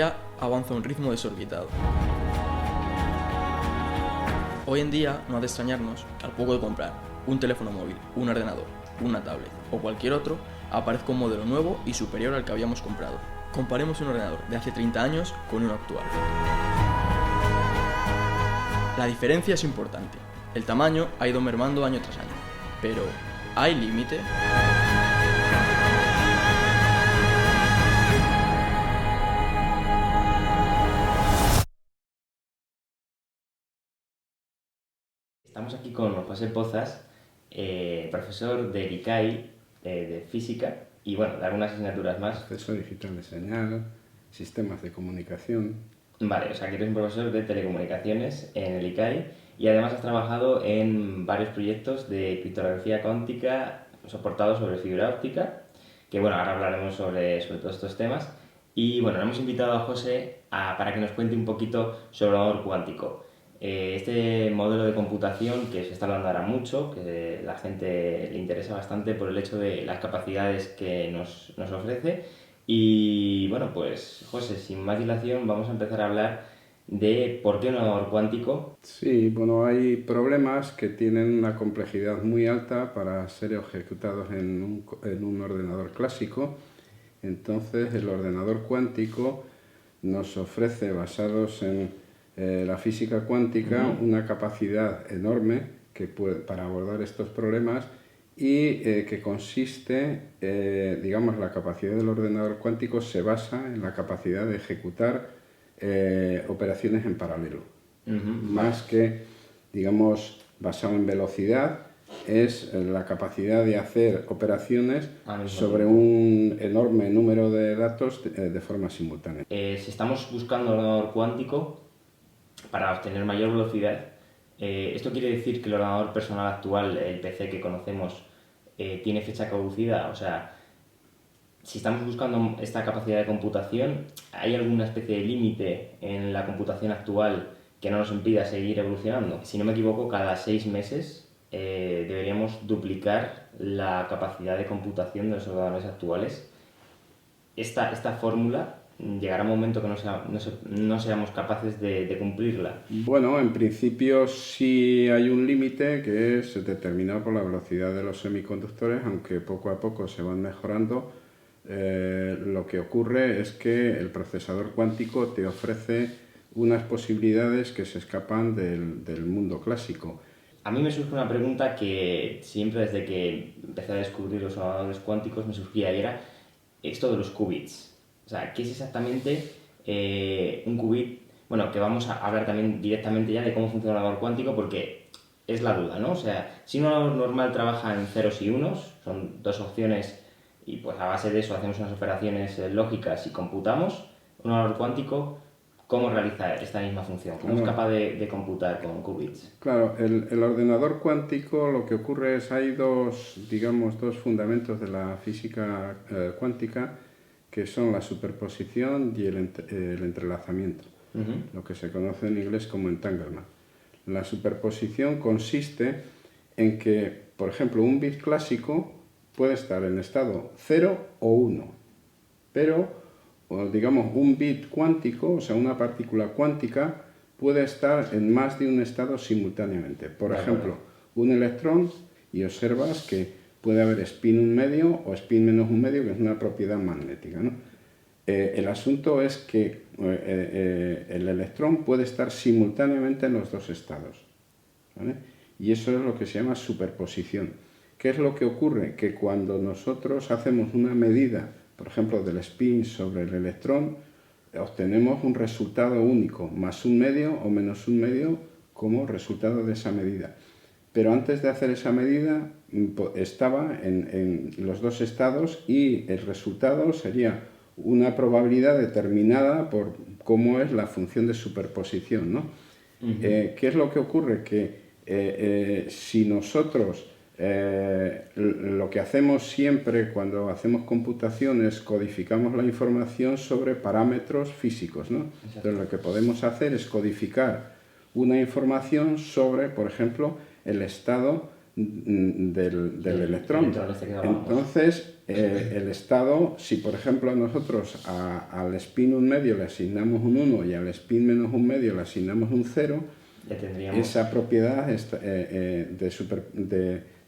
tecnología avanza a un ritmo desorbitado. Hoy en día no ha de extrañarnos que al poco de comprar un teléfono móvil, un ordenador, una tablet o cualquier otro, aparezca un modelo nuevo y superior al que habíamos comprado. Comparemos un ordenador de hace 30 años con uno actual. La diferencia es importante. El tamaño ha ido mermando año tras año. Pero, ¿hay límite? Estamos aquí con José Pozas, profesor del ICAI de física y bueno, de algunas asignaturas más. Proceso digital de señal, sistemas de comunicación. Vale, o sea que eres un profesor de telecomunicaciones en el ICAI y además has trabajado en varios proyectos de criptografía cuántica soportados sobre fibra óptica, que bueno, ahora hablaremos sobre todos estos temas. Y bueno, hemos invitado a José para que nos cuente un poquito sobre el ordenador cuántico. Este modelo de computación que se está hablando ahora mucho, que la gente le interesa bastante por el hecho de las capacidades que nos ofrece. Y bueno, pues José, sin más dilación vamos a empezar a hablar de por qué un ordenador cuántico. Sí, bueno, hay problemas que tienen una complejidad muy alta para ser ejecutados en un ordenador clásico. Entonces, el ordenador cuántico nos ofrece, basados en la física cuántica, una capacidad enorme para abordar estos problemas y que consiste, digamos, la capacidad del ordenador cuántico se basa en la capacidad de ejecutar operaciones en paralelo. Más que, digamos, basado en velocidad, es la capacidad de hacer operaciones sobre un enorme número de datos de forma simultánea. Si estamos buscando un ordenador cuántico para obtener mayor velocidad, ¿esto quiere decir que el ordenador personal actual, el PC que conocemos, tiene fecha caducida? O sea, si estamos buscando esta capacidad de computación, ¿hay alguna especie de límite en la computación actual que no nos impida seguir evolucionando? Si no me equivoco, cada 6 meses deberíamos duplicar la capacidad de computación de los ordenadores actuales. Esta fórmula llegará un momento que no seamos capaces de cumplirla. Bueno, en principio sí hay un límite que es determinado por la velocidad de los semiconductores, aunque poco a poco se van mejorando. Lo que ocurre es que el procesador cuántico te ofrece unas posibilidades que se escapan del mundo clásico. A mí me surge una pregunta que siempre desde que empecé a descubrir los ordenadores cuánticos me surgía y era esto de los qubits. O sea, ¿qué es exactamente un qubit? Bueno, que vamos a hablar también directamente ya de cómo funciona un ordenador cuántico porque es la duda, ¿no? O sea, si un ordenador normal trabaja en ceros y unos, son dos opciones y pues a base de eso hacemos unas operaciones lógicas y computamos, un ordenador cuántico, ¿cómo realiza esta misma función? ¿Cómo es capaz de computar con qubits? Claro, el ordenador cuántico, lo que ocurre es hay dos fundamentos de la física cuántica, que son la superposición y el entrelazamiento, lo que se conoce en inglés como entanglement. La superposición consiste en que, por ejemplo, un bit clásico puede estar en estado 0 o 1, pero, digamos, un bit cuántico, o sea, una partícula cuántica, puede estar en más de un estado simultáneamente. Por ejemplo, un electrón, y observas que puede haber spin 1 medio o spin menos 1 medio, que es una propiedad magnética, ¿no? El asunto es que el electrón puede estar simultáneamente en los dos estados, ¿vale? Y eso es lo que se llama superposición. ¿Qué es lo que ocurre? Que cuando nosotros hacemos una medida, por ejemplo, del spin sobre el electrón, obtenemos un resultado único, más 1 medio o menos 1 medio como resultado de esa medida. Pero antes de hacer esa medida estaba en los dos estados y el resultado sería una probabilidad determinada por cómo es la función de superposición, ¿no? ¿Qué es lo que ocurre? Que si nosotros lo que hacemos siempre cuando hacemos computaciones, codificamos la información sobre parámetros físicos, ¿no? Entonces lo que podemos hacer es codificar una información sobre, por ejemplo, el estado del electrón. Entonces, el estado, si por ejemplo nosotros al spin 1 medio le asignamos un 1 y al spin menos 1 medio le asignamos un 0, esa propiedad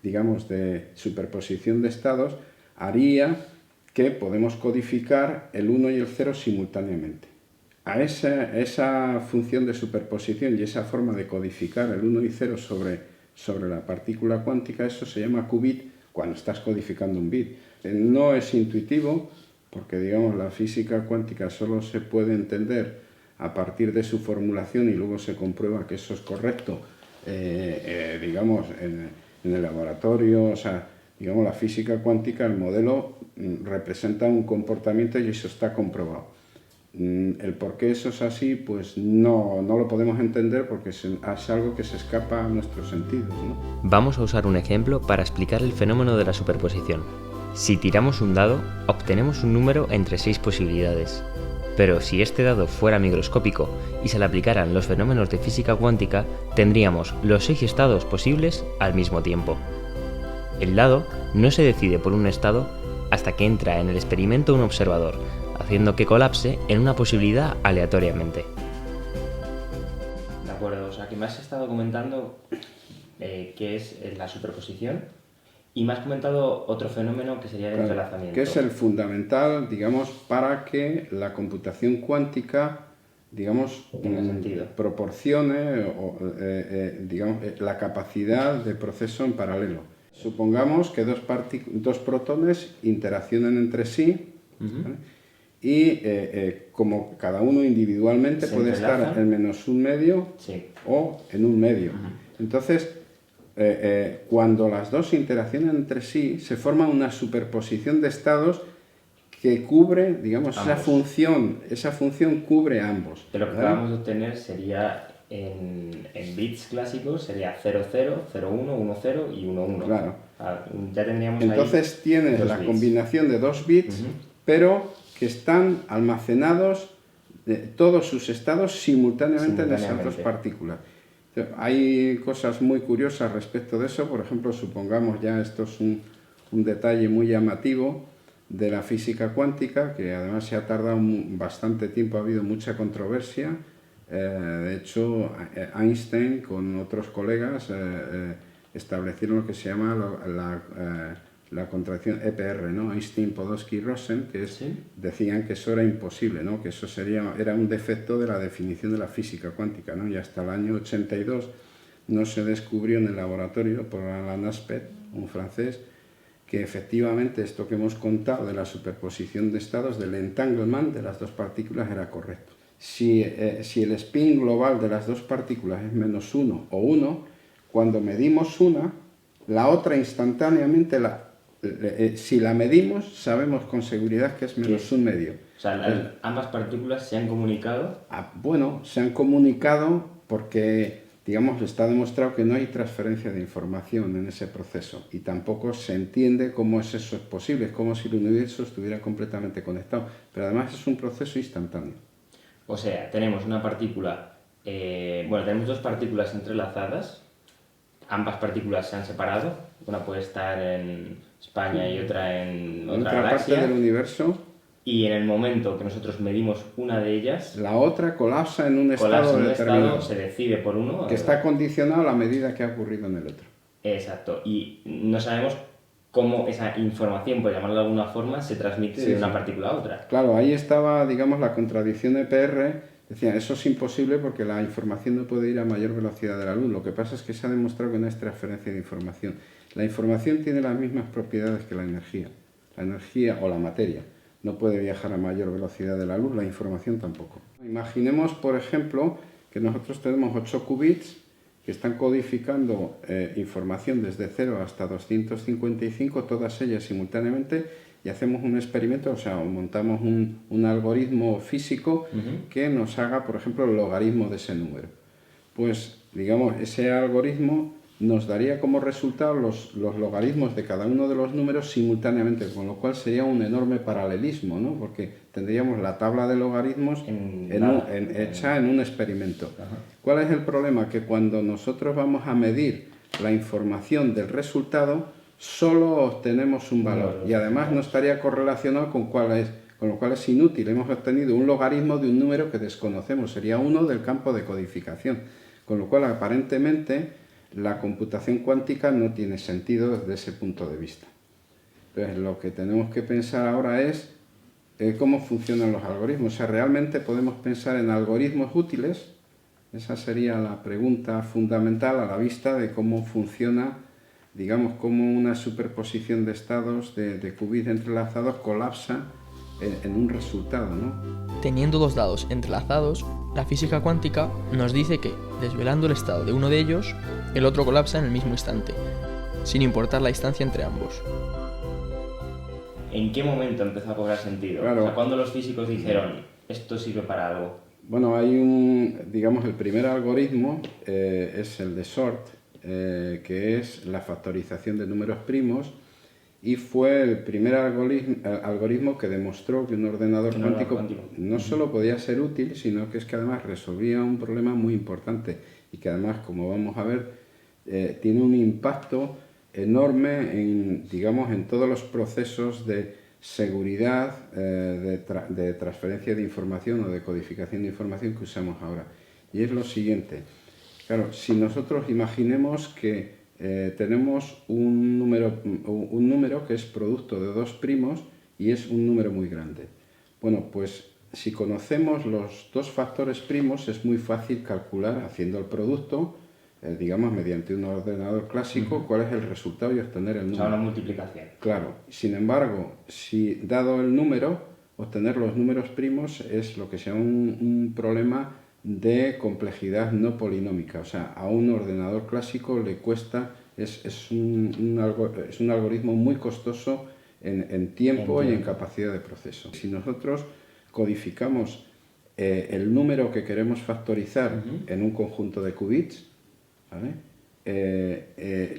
digamos, de superposición de estados haría que podemos codificar el 1 y el 0 simultáneamente. A esa función de superposición y esa forma de codificar el 1 y 0 sobre la partícula cuántica, eso se llama qubit cuando estás codificando un bit. No es intuitivo porque, digamos, la física cuántica solo se puede entender a partir de su formulación y luego se comprueba que eso es correcto, digamos, en el laboratorio. O sea, digamos, la física cuántica, el modelo representa un comportamiento y eso está comprobado. El por qué eso es así, pues no lo podemos entender porque es algo que se escapa a nuestros sentidos, ¿no? Vamos a usar un ejemplo para explicar el fenómeno de la superposición. Si tiramos un dado, obtenemos un número entre 6 posibilidades. Pero si este dado fuera microscópico y se le aplicaran los fenómenos de física cuántica, tendríamos los 6 estados posibles al mismo tiempo. El dado no se decide por un estado hasta que entra en el experimento un observador, haciendo que colapse en una posibilidad aleatoriamente. De acuerdo, o sea que me has estado comentando qué es la superposición y me has comentado otro fenómeno que sería el entrelazamiento. Que es el fundamental, digamos, para que la computación cuántica, digamos, proporcione digamos, la capacidad de proceso en paralelo. Supongamos que dos protones interaccionan entre sí, ¿vale? Y como cada uno individualmente puede estar en menos un medio o en un medio. Entonces, cuando las dos interaccionan entre sí, se forma una superposición de estados que cubre, digamos, esa función cubre ambos. Pero lo que acabamos de obtener sería, en bits clásicos, sería 0, 0, 0, 1, 1, 0 y 1, 1. Claro. Ya tendríamos entonces ahí tienes la combinación de 2 bits, pero que están almacenados todos sus estados simultáneamente en esas dos partículas. Hay cosas muy curiosas respecto de eso. Por ejemplo, supongamos, ya esto es un detalle muy llamativo de la física cuántica, que además se ha tardado bastante tiempo, ha habido mucha controversia. De hecho, Einstein con otros colegas establecieron lo que se llama la contracción EPR, ¿no? Einstein, Podolsky y Rosen, que decían que eso era imposible, ¿no? Que eso era un defecto de la definición de la física cuántica, ¿no? Y hasta el año 82 no se descubrió en el laboratorio por Alain Aspect, un francés, que efectivamente esto que hemos contado de la superposición de estados, del entanglement de las dos partículas, era correcto. Si el spin global de las dos partículas es menos 1 o 1, cuando medimos una, la otra instantáneamente, si la medimos, sabemos con seguridad que es menos un medio. O sea, ambas partículas se han comunicado. Bueno, se han comunicado porque, digamos, está demostrado que no hay transferencia de información en ese proceso y tampoco se entiende cómo eso es posible. Es como si el universo estuviera completamente conectado, pero además es un proceso instantáneo. O sea, tenemos una partícula, tenemos dos partículas entrelazadas, ambas partículas se han separado, una puede estar en España y otra en otra galaxia, parte del universo, y en el momento que nosotros medimos una de ellas, la otra colapsa en un estado determinado, se decide por uno, que está condicionado a la medida que ha ocurrido en el otro. Exacto, y no sabemos cómo esa información, por llamarlo de alguna forma, se transmite de una partícula a otra. Claro, ahí estaba, digamos, la contradicción EPR. Decían, eso es imposible porque la información no puede ir a mayor velocidad de la luz. Lo que pasa es que se ha demostrado que no es transferencia de información. La información tiene las mismas propiedades que la energía. La energía o la materia no puede viajar a mayor velocidad de la luz, la información tampoco. Imaginemos, por ejemplo, que nosotros tenemos 8 qubits que están codificando información desde 0 hasta 255, todas ellas simultáneamente, y hacemos un experimento, o sea, montamos un algoritmo físico que nos haga, por ejemplo, el logaritmo de ese número. Pues, digamos, ese algoritmo nos daría como resultado los logaritmos de cada uno de los números simultáneamente, con lo cual sería un enorme paralelismo, ¿no? Porque tendríamos la tabla de logaritmos hecha en un experimento. ¿Cuál es el problema? Que cuando nosotros vamos a medir la información del resultado, solo obtenemos un valor y además no estaría correlacionado con lo cual es inútil. Hemos obtenido un logaritmo de un número que desconocemos, sería 1 del campo de codificación, con lo cual aparentemente la computación cuántica no tiene sentido desde ese punto de vista. Entonces lo que tenemos que pensar ahora es cómo funcionan los algoritmos. O sea, ¿realmente podemos pensar en algoritmos útiles? Esa sería la pregunta fundamental a la vista de cómo funciona, digamos, cómo una superposición de estados de qubits entrelazados colapsa en un resultado, ¿no? Teniendo dos dados entrelazados, la física cuántica nos dice que, desvelando el estado de uno de ellos, el otro colapsa en el mismo instante, sin importar la distancia entre ambos. ¿En qué momento empezó a cobrar sentido? Claro. O sea, ¿cuándo los físicos dijeron, esto sirve para algo? Bueno, digamos, el primer algoritmo es el de Short, que es la factorización de números primos, y fue el primer algoritmo que demostró que un ordenador cuántico no solo podía ser útil, sino que además resolvía un problema muy importante y que además, como vamos a ver, tiene un impacto enorme en todos los procesos de seguridad, de transferencia de información o de codificación de información que usamos ahora. Y es lo siguiente. Claro, si nosotros imaginemos que tenemos un número que es producto de dos primos y es un número muy grande. Bueno, pues si conocemos los dos factores primos es muy fácil calcular, haciendo el producto, digamos, mediante un ordenador clásico, cuál es el resultado y obtener el número. O sea, una multiplicación. Claro. Sin embargo, si dado el número, obtener los números primos es lo que se llama un problema de complejidad no polinómica. O sea, a un ordenador clásico le cuesta, es un algoritmo muy costoso en tiempo y en capacidad de proceso. Si nosotros codificamos el número que queremos factorizar en un conjunto de qubits, ¿vale?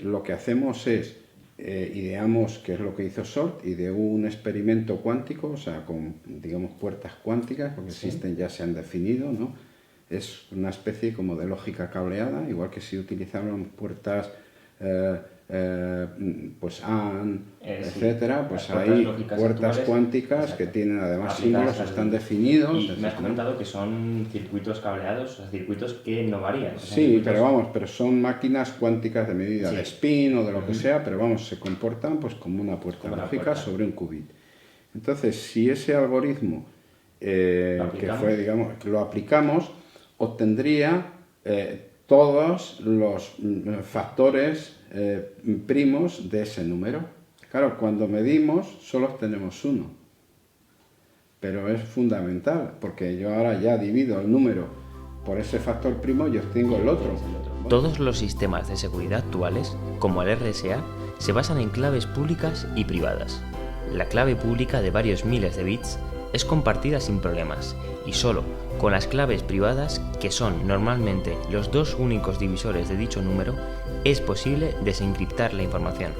Lo que hacemos es, ideamos, que es lo que hizo Short, ideó un experimento cuántico, o sea, con, digamos, puertas cuánticas, porque existen, ya se han definido, ¿no? Es una especie como de lógica cableada, igual que si utilizaban puertas pues AND, etcétera, pues hay puertas cuánticas que tienen además símbolos, están definidos. Y me has comentado que son circuitos cableados, o sea, circuitos que no varían. Sí, pero son máquinas cuánticas de medida de spin o de lo que sea, pero vamos, se comportan pues como una puerta lógica sobre un qubit. Entonces, si ese algoritmo que lo aplicamos, obtendría todos los factores primos de ese número. Claro, cuando medimos solo obtenemos uno, pero es fundamental, porque yo ahora ya divido el número por ese factor primo y obtengo el otro. Todos los sistemas de seguridad actuales, como el RSA, se basan en claves públicas y privadas. La clave pública de varios miles de bits es compartida sin problemas, y solo con las claves privadas, que son normalmente los dos únicos divisores de dicho número, es posible desencriptar la información.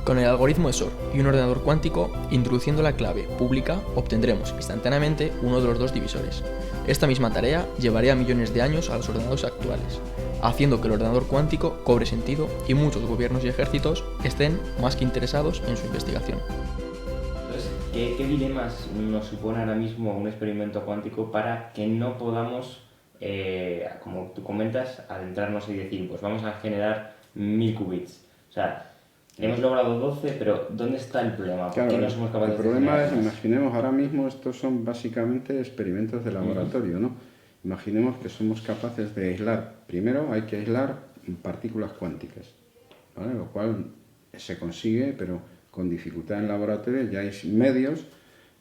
Con el algoritmo de Shor y un ordenador cuántico, introduciendo la clave pública, obtendremos instantáneamente uno de los dos divisores. Esta misma tarea llevaría millones de años a los ordenadores actuales, haciendo que el ordenador cuántico cobre sentido y muchos gobiernos y ejércitos estén más que interesados en su investigación. ¿Qué dilemas nos supone ahora mismo un experimento cuántico para que no podamos, como tú comentas, adentrarnos y decir, pues vamos a generar 1000 qubits? O sea, hemos logrado 12, pero ¿dónde está el problema? ¿Por qué no somos capaces el problema es, imaginemos ahora mismo, estos son básicamente experimentos de laboratorio, ¿no? Imaginemos que somos capaces de aislar, primero hay que aislar partículas cuánticas, ¿vale? Lo cual se consigue, pero con dificultad en laboratorio ya hay medios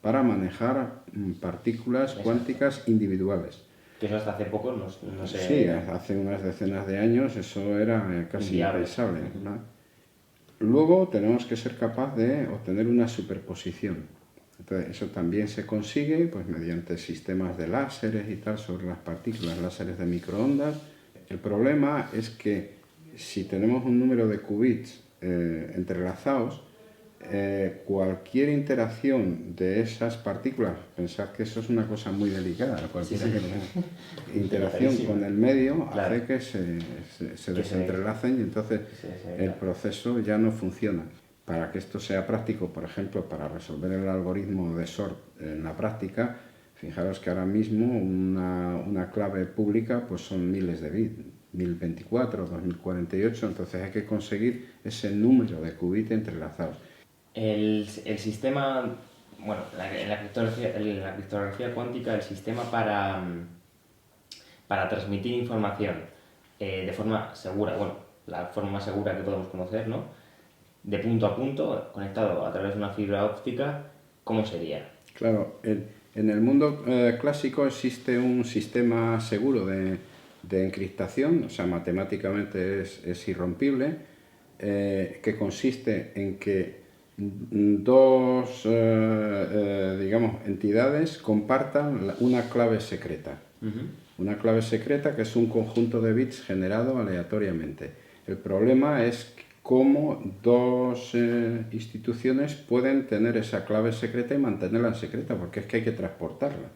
para manejar partículas cuánticas individuales. Que eso hasta hace poco no sé... Sí, hace unas decenas de años eso era casi impensable, ¿no? Luego tenemos que ser capaces de obtener una superposición. Entonces, eso también se consigue pues, mediante sistemas de láseres y tal sobre las partículas, láseres de microondas. El problema es que si tenemos un número de qubits entrelazados, cualquier interacción de esas partículas, pensad que eso es una cosa muy delicada, cualquier interacción con el medio hace que se desentrelacen y entonces el proceso ya no funciona. Para que esto sea práctico, por ejemplo, para resolver el algoritmo de SORT en la práctica, fijaros que ahora mismo una clave pública pues son miles de bits, 1024, 2048, entonces hay que conseguir ese número de qubits entrelazados. El sistema, bueno, en la criptografía cuántica, el sistema para transmitir información de forma segura, bueno, la forma más segura que podemos conocer, ¿no? De punto a punto, conectado a través de una fibra óptica, ¿cómo sería? Claro, en el mundo clásico existe un sistema seguro de encriptación, o sea, matemáticamente es irrompible, que consiste en que dos digamos, entidades compartan una clave secreta. Una clave secreta que es un conjunto de bits generado aleatoriamente. El problema es cómo dos instituciones pueden tener esa clave secreta y mantenerla en secreta, porque es que hay que transportarla.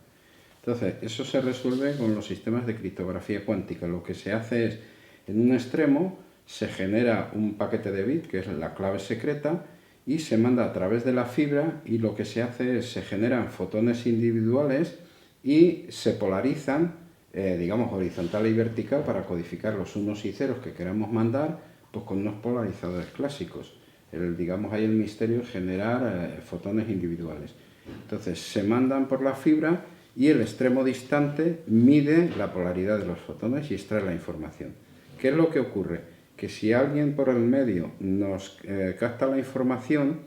Entonces, eso se resuelve con los sistemas de criptografía cuántica. Lo que se hace es, en un extremo, se genera un paquete de bits, que es la clave secreta, y se manda a través de la fibra, y lo que se hace es, se generan fotones individuales y se polarizan, digamos, horizontal y vertical para codificar los unos y ceros que queramos mandar, pues con unos polarizadores clásicos. Digamos, ahí el misterio es generar fotones individuales. Entonces, se mandan por la fibra y el extremo distante mide la polaridad de los fotones y extrae la información. ¿Qué es lo que ocurre? Que si alguien por el medio nos capta la información,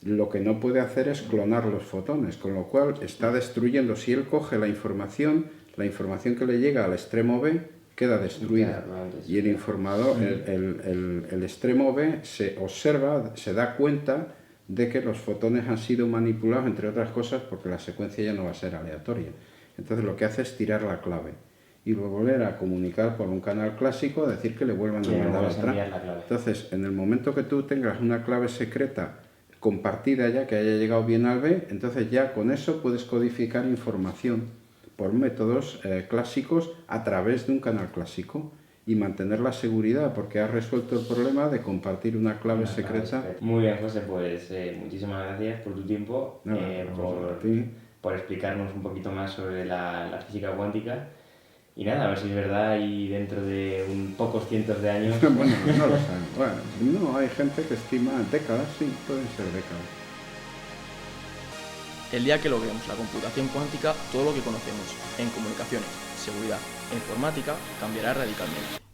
lo que no puede hacer es clonar los fotones, con lo cual está destruyendo. Si él coge la información que le llega al extremo B queda destruida. Y el informador, el extremo B, se observa, se da cuenta de que los fotones han sido manipulados, entre otras cosas, porque la secuencia ya no va a ser aleatoria. Entonces lo que hace es tirar la clave y volver a comunicar por un canal clásico, decir que le vuelvan a mandar otra. Entonces, en el momento que tú tengas una clave secreta compartida ya, que haya llegado bien al B, entonces ya con eso puedes codificar información por métodos clásicos a través de un canal clásico y mantener la seguridad, porque has resuelto el problema de compartir una clave secreta. Muy bien, José, pues muchísimas gracias por tu tiempo, por explicarnos un poquito más sobre la física cuántica. Y nada, a ver si es verdad y dentro de pocos cientos de años... Bueno, no lo saben. Bueno, no, hay gente que estima décadas, sí, pueden ser décadas. El día que logremos la computación cuántica, todo lo que conocemos en comunicaciones, seguridad e informática cambiará radicalmente.